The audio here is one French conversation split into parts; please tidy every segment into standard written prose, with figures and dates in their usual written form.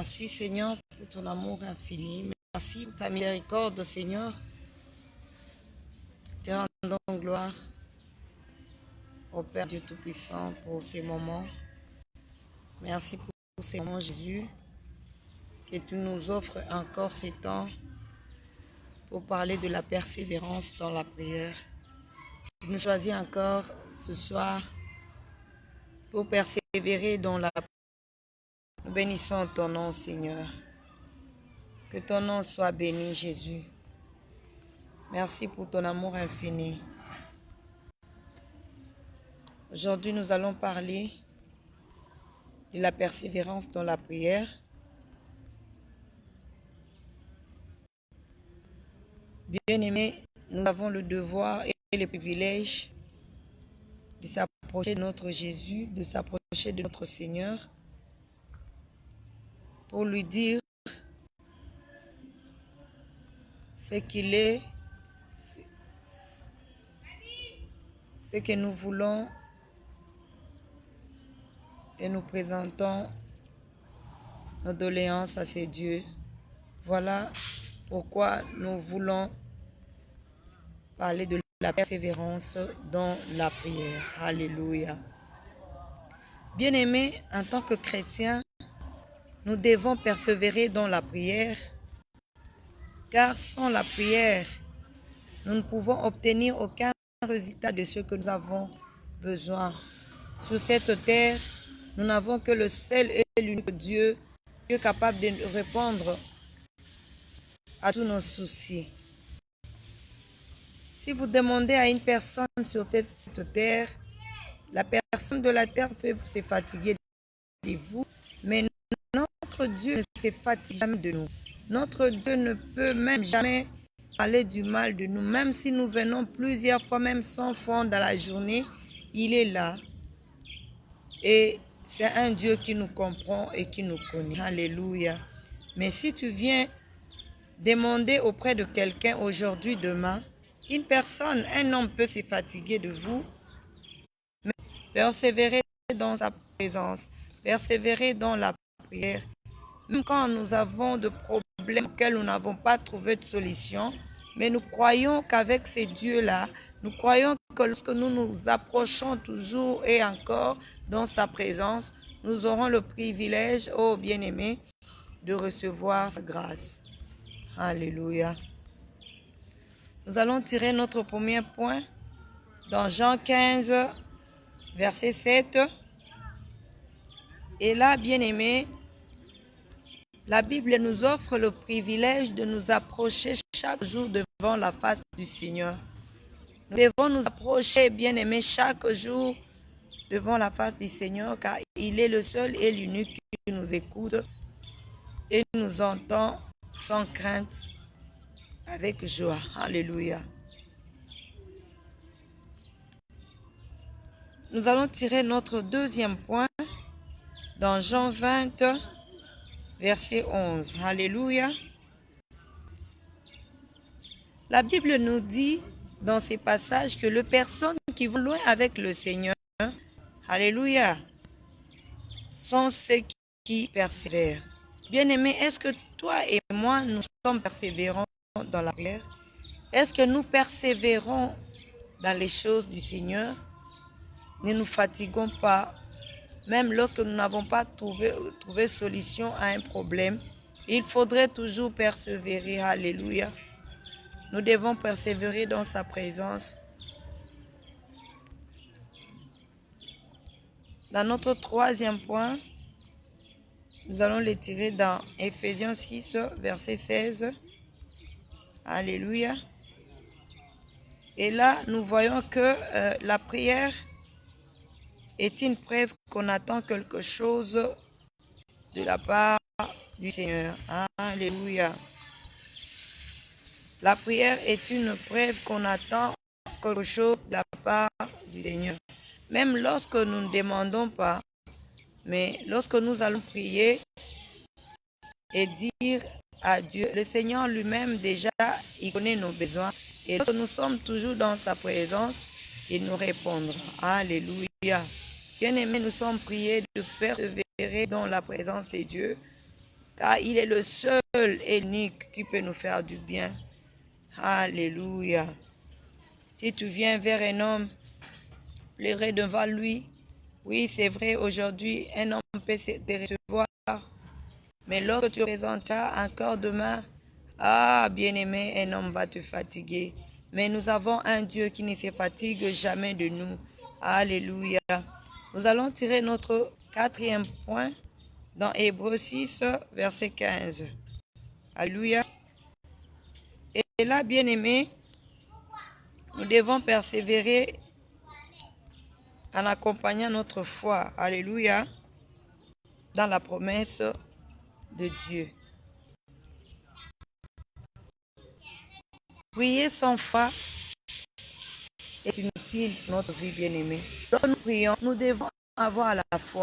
Merci Seigneur pour ton amour infini. Merci pour ta miséricorde Seigneur. Te rendons gloire au Père Dieu Tout-Puissant pour ces moments. Merci pour ces moments Jésus que tu nous offres encore ces temps pour parler de la persévérance dans la prière. Tu nous choisis encore ce soir pour persévérer dans la prière. Nous bénissons ton nom Seigneur. Que ton nom soit béni Jésus. Merci pour ton amour infini. Aujourd'hui, nous allons parler de la persévérance dans la prière. Bien-aimés, nous avons le devoir et le privilège de s'approcher de notre Jésus, de s'approcher de notre Seigneur, pour lui dire ce qu'il est, ce que nous voulons, et nous présentons nos doléances à ces dieux. Voilà pourquoi nous voulons parler de la persévérance dans la prière. Alléluia. Bien-aimés, en tant que chrétiens, nous devons persévérer dans la prière, car sans la prière, nous ne pouvons obtenir aucun résultat de ce que nous avons besoin. Sur cette terre, nous n'avons que le seul et l'unique Dieu qui est capable de répondre à tous nos soucis. Si vous demandez à une personne sur cette terre, la personne de la terre peut se fatiguer de vous, mais notre Dieu ne se fatigue jamais de nous. Notre Dieu ne peut même jamais parler du mal de nous. Même si nous venons plusieurs fois, même 100 fois dans la journée, il est là. Et c'est un Dieu qui nous comprend et qui nous connaît. Alléluia. Mais si tu viens demander auprès de quelqu'un aujourd'hui, demain, une personne, un homme peut se fatiguer de vous, mais persévérer dans sa présence, persévérer dans la prière. Même quand nous avons des problèmes auxquels nous n'avons pas trouvé de solution, mais nous croyons qu'avec ces dieux-là, nous croyons que lorsque nous nous approchons toujours et encore dans sa présence, nous aurons le privilège, ô bien-aimés, de recevoir sa grâce. Alléluia. Nous allons tirer notre premier point dans Jean 15, verset 7. Et là, bien-aimés, la Bible nous offre le privilège de nous approcher chaque jour devant la face du Seigneur. Nous devons nous approcher, bien-aimés, chaque jour devant la face du Seigneur, car il est le seul et l'unique qui nous écoute et nous entend sans crainte, avec joie. Alléluia. Nous allons tirer notre deuxième point dans Jean 20, verset 11. Alléluia. La Bible nous dit dans ces passages que les personnes qui vont loin avec le Seigneur, alléluia, sont ceux qui persévèrent. Bien-aimés, est-ce que toi et moi, nous sommes persévérants dans la prière? Est-ce que nous persévérons dans les choses du Seigneur? Ne nous fatiguons pas, même lorsque nous n'avons pas trouvé solution à un problème. Il faudrait toujours persévérer, alléluia. Nous devons persévérer dans sa présence. Dans notre troisième point, nous allons le tirer dans Éphésiens 6, verset 16. Alléluia. Et là, nous voyons que la prière est une preuve qu'on attend quelque chose de la part du Seigneur. Alléluia. La prière est une preuve qu'on attend quelque chose de la part du Seigneur. Même lorsque nous ne demandons pas, mais lorsque nous allons prier et dire à Dieu, le Seigneur lui-même déjà, il connaît nos besoins. Et lorsque nous sommes toujours dans sa présence, il nous répondra. Alléluia. Bien-aimés, nous sommes priés de persévérer dans la présence de Dieu, car il est le seul et unique qui peut nous faire du bien. Alléluia. Si tu viens vers un homme, pleurer devant lui, oui, c'est vrai, aujourd'hui, un homme peut te recevoir, mais lorsque tu présenteras encore demain, bien-aimé, un homme va te fatiguer. Mais nous avons un Dieu qui ne se fatigue jamais de nous. Alléluia. Nous allons tirer notre 4e point dans Hébreux 6, verset 15. Alléluia. Et là, bien-aimé, nous devons persévérer en accompagnant notre foi. Alléluia. Dans la promesse de Dieu. Prier sans foi est inutile pour notre vie, bien-aimée. Lorsque nous prions, nous devons avoir la foi.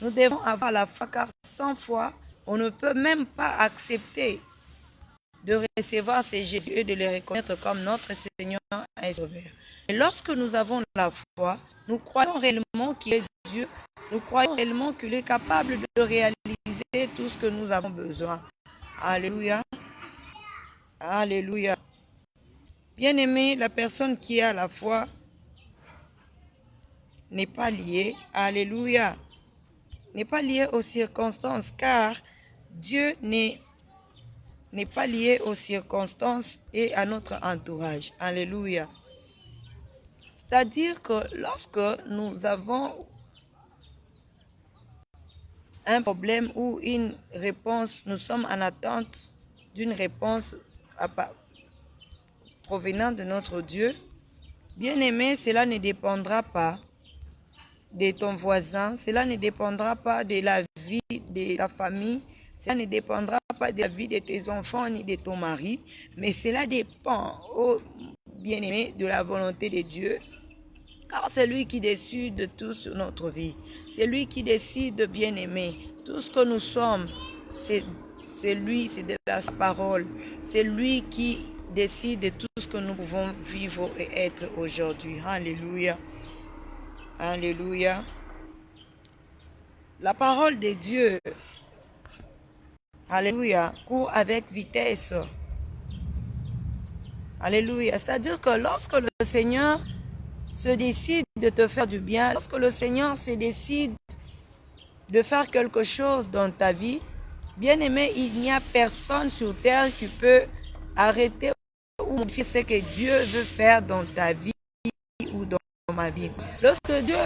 Nous devons avoir la foi, car sans foi, on ne peut même pas accepter de recevoir ces Jésus et de les reconnaître comme notre Seigneur et Sauveur. Et lorsque nous avons la foi, nous croyons réellement qu'il est Dieu, nous croyons réellement qu'il est capable de réaliser tout ce que nous avons besoin. Alléluia. Alléluia. Bien-aimé, la personne qui a la foi n'est pas liée, alléluia, n'est pas liée aux circonstances, car Dieu n'est pas lié aux circonstances et à notre entourage. Alléluia. C'est-à-dire que lorsque nous avons un problème ou une réponse, nous sommes en attente d'une réponse provenant de notre Dieu, bien-aimé, cela ne dépendra pas de ton voisin, cela ne dépendra pas de la vie de ta famille, cela ne dépendra pas de la vie de tes enfants ni de ton mari, mais cela dépend, oh bien-aimé, de la volonté de Dieu, car c'est lui qui décide de tout sur notre vie. C'est lui qui décide de bien-aimer. Tout ce que nous sommes, c'est lui, c'est de la parole. C'est lui qui décide de tout ce que nous pouvons vivre et être aujourd'hui. Alléluia. Alléluia. La parole de Dieu, alléluia, court avec vitesse. Alléluia. C'est-à-dire que lorsque le Seigneur se décide de te faire du bien, lorsque le Seigneur se décide de faire quelque chose dans ta vie, bien-aimé, il n'y a personne sur terre qui peut arrêter ou modifier ce que Dieu veut faire dans ta vie ou dans ma vie. Lorsque Dieu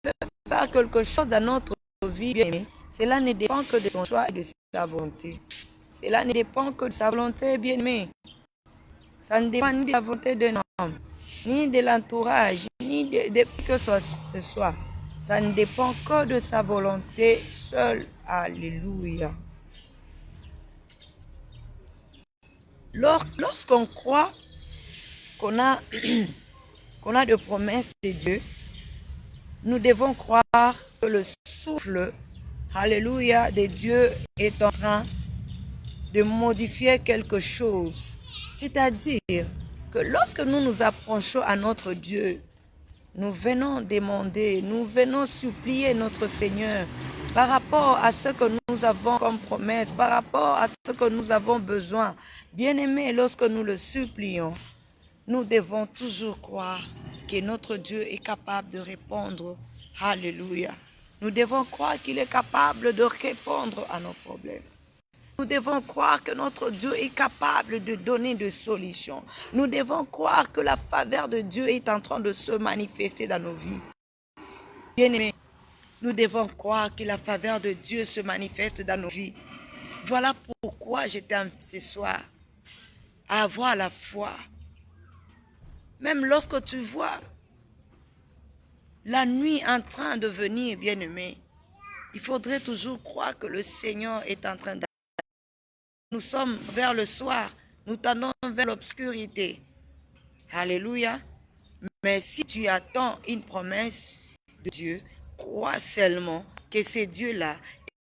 veut faire quelque chose dans notre vie, bien-aimé, cela ne dépend que de son choix et de sa volonté. Cela ne dépend que de sa volonté, bien-aimé. Ça ne dépend ni de la volonté d'un homme, ni de l'entourage, ni de que ce soit. Ça ne dépend que de sa volonté seule. Alléluia. Lorsqu'on croit qu'on a de promesses de Dieu, nous devons croire que le souffle, alléluia, de Dieu est en train de modifier quelque chose. C'est-à-dire que lorsque nous nous approchons à notre Dieu, nous venons demander, nous venons supplier notre Seigneur par rapport à ce que nous avons comme promesse, par rapport à ce que nous avons besoin. Bien-aimés, lorsque nous le supplions, nous devons toujours croire que notre Dieu est capable de répondre. Alléluia. Nous devons croire qu'il est capable de répondre à nos problèmes. Nous devons croire que notre Dieu est capable de donner des solutions. Nous devons croire que la faveur de Dieu est en train de se manifester dans nos vies. Bien-aimés, nous devons croire que la faveur de Dieu se manifeste dans nos vies. Voilà pourquoi je t'invite ce soir à avoir la foi. Même lorsque tu vois la nuit en train de venir, bien-aimé, il faudrait toujours croire que le Seigneur est en train d'agir. Nous sommes vers le soir, nous tendons vers l'obscurité. Alléluia. Mais si tu attends une promesse de Dieu, crois seulement que ce Dieu-là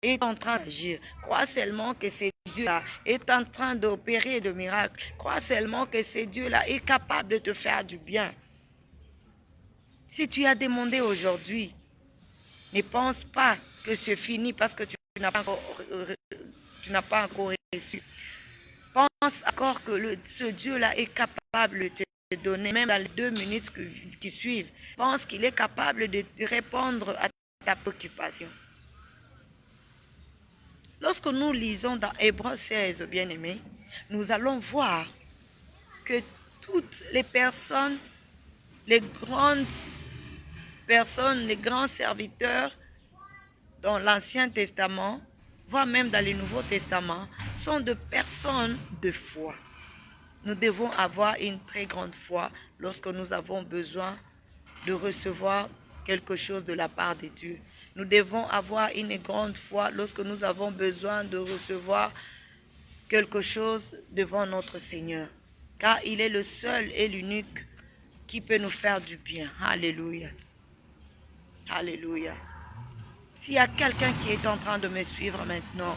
est en train d'agir. Crois seulement que ce Dieu-là est en train d'opérer de miracles. Crois seulement que ce Dieu-là est capable de te faire du bien. Si tu as demandé aujourd'hui, ne pense pas que c'est fini parce que tu tu n'as pas encore reçu. Pense encore que ce Dieu-là est capable de te donner, même dans les 2 minutes qui suivent. Pense qu'il est capable de répondre à ta préoccupation. Lorsque nous lisons dans Hébreux 16, bien-aimés, nous allons voir que toutes les personnes, les grandes personnes, les grands serviteurs dans l'Ancien Testament, voire même dans le Nouveau Testament, sont de personnes de foi. Nous devons avoir une très grande foi lorsque nous avons besoin de recevoir quelque chose de la part de Dieu. Nous devons avoir une grande foi lorsque nous avons besoin de recevoir quelque chose devant notre Seigneur. Car il est le seul et l'unique qui peut nous faire du bien. Alléluia. Alléluia. S'il y a quelqu'un qui est en train de me suivre maintenant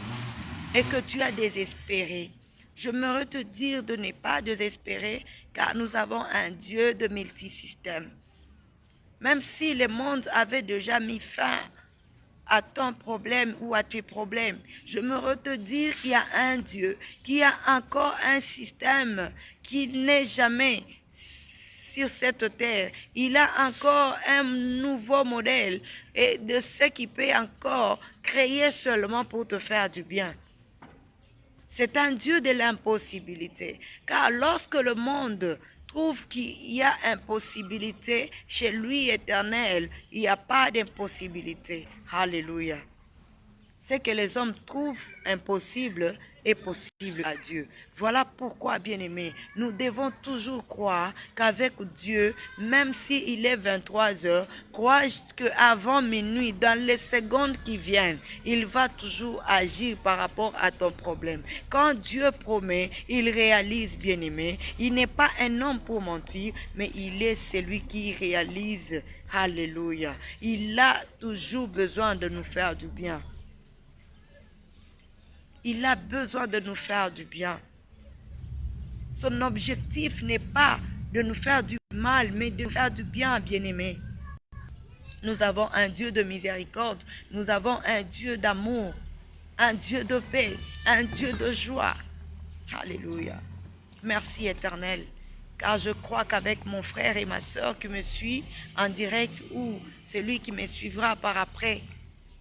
et que tu as désespéré, j'aimerais te dire de ne pas désespérer car nous avons un Dieu de multisystèmes. Même si le monde avait déjà mis fin à ton problème ou à tes problèmes, j'aimerais te dire qu'il y a un Dieu qui a encore un système qui n'est jamais sur cette terre. Il a encore un nouveau modèle et de ce qu'il peut encore créer seulement pour te faire du bien. C'est un Dieu de l'impossibilité. Car lorsque le monde trouve qu'il y a impossibilité, chez lui éternel, il n'y a pas d'impossibilité. Alléluia. Ce que les hommes trouvent impossible est possible à Dieu. Voilà pourquoi, bien-aimés, nous devons toujours croire qu'avec Dieu, même s'il est 23 heures, crois qu'avant minuit, dans les secondes qui viennent, il va toujours agir par rapport à ton problème. Quand Dieu promet, il réalise, bien-aimé. Il n'est pas un homme pour mentir, mais il est celui qui réalise. Alléluia. Il a toujours besoin de nous faire du bien. Il a besoin de nous faire du bien. Son objectif n'est pas de nous faire du mal, mais de nous faire du bien, bien-aimés. Nous avons un Dieu de miséricorde, nous avons un Dieu d'amour, un Dieu de paix, un Dieu de joie. Alléluia. Merci éternel, car je crois qu'avec mon frère et ma soeur qui me suit en direct ou celui qui me suivra par après,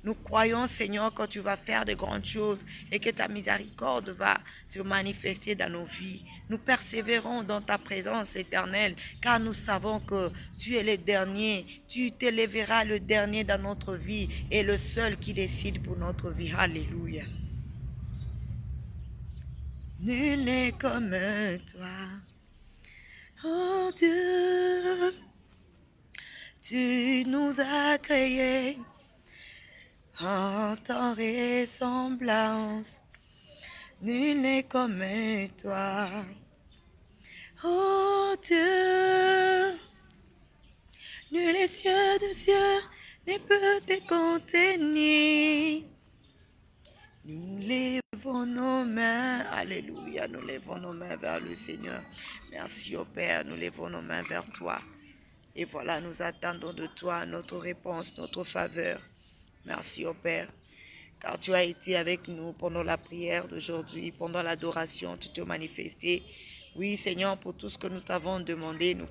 nous croyons, Seigneur, que tu vas faire de grandes choses et que ta miséricorde va se manifester dans nos vies. Nous persévérons dans ta présence éternelle, car nous savons que tu es le dernier. Tu t'élèveras le dernier dans notre vie et le seul qui décide pour notre vie. Alléluia. Nul n'est comme toi. Oh Dieu, tu nous as créés en ta ressemblance, nul n'est comme toi. Oh Dieu, nul les cieux de cieux ne peut te contenir. Nous lèvons nos mains, alléluia, nous lèvons nos mains vers le Seigneur. Merci au Père, nous lèvons nos mains vers toi. Et voilà, nous attendons de toi notre réponse, notre faveur. Merci au Père, car tu as été avec nous pendant la prière d'aujourd'hui, pendant l'adoration, tu t'es manifesté. Oui, Seigneur, pour tout ce que nous t'avons demandé, nous